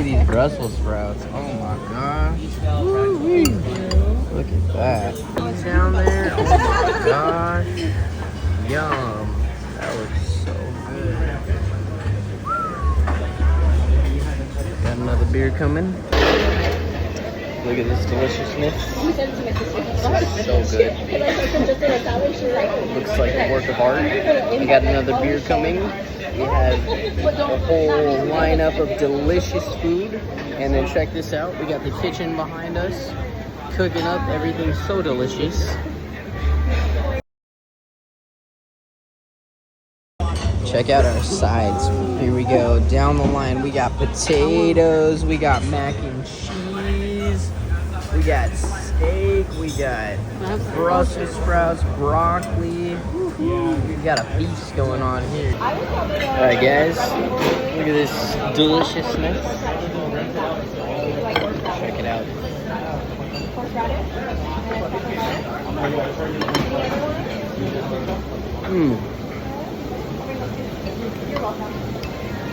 these Brussels sprouts. Oh my gosh. Woo-wee. Look at that. Down there. Oh my gosh. Yum. That looks so good. Got another beer coming. Look at this deliciousness. So good. Looks like a work of art. We got another beer coming. We have a whole lineup of delicious food. And then check this out. We got the kitchen behind us. Cooking up. Everything's so delicious. Check out our sides. Here we go. Down the line, we got potatoes. We got mac and cheese. We got steak. We got Brussels sprouts, broccoli. We got a feast going on here. Alright guys, look at this deliciousness. Check it out.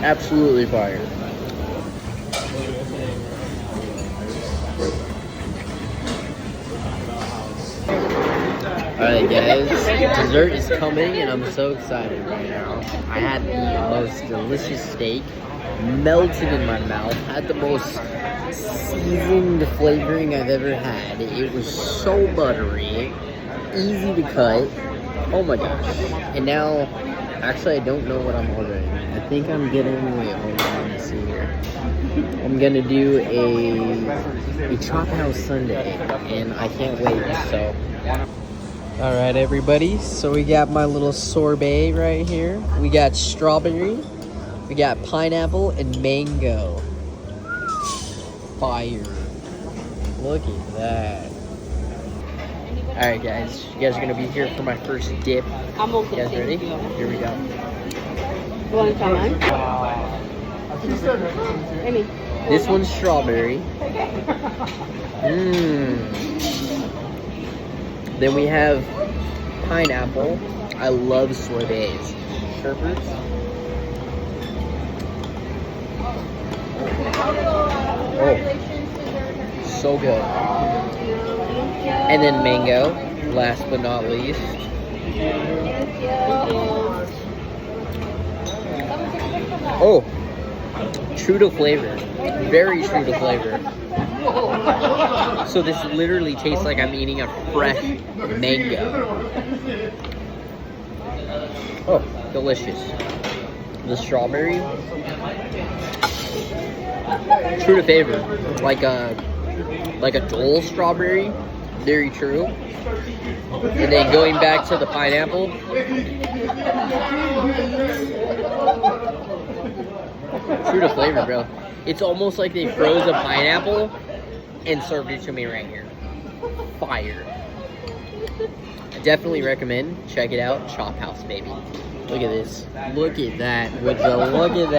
Absolutely fire. Alright guys, dessert is coming and I'm so excited right now. I had the most delicious steak, melted in my mouth, had the most seasoned flavoring I've ever had. It was so buttery, easy to cut. Oh my gosh. And now, actually I don't know what I'm ordering. I think I'm getting, wait, hold on, let's see here. I'm gonna do a chop house sundae and I can't wait, so. All right, everybody. So we got my little sorbet right here. We got strawberry, we got pineapple, and mango. Fire. Look at that. All right, guys. You guys are going to be here for my first dip. I'm okay. You guys ready? Here we go. You want to try mine? Amy. This one's strawberry. Then we have pineapple. I love sorbets. Sherbets. Oh, so good. And then mango, last but not least. Oh, true to flavor. Very true to flavor. So this literally tastes like I'm eating a fresh mango. Oh, delicious. The strawberry, true to flavor, like a Dole strawberry, very true. And then going back to the pineapple, true to flavor, bro. It's almost like they froze a pineapple and served it to me right here. Fire. I definitely recommend. Check it out. Chop House, baby. Look at this. Look at that. Look at that.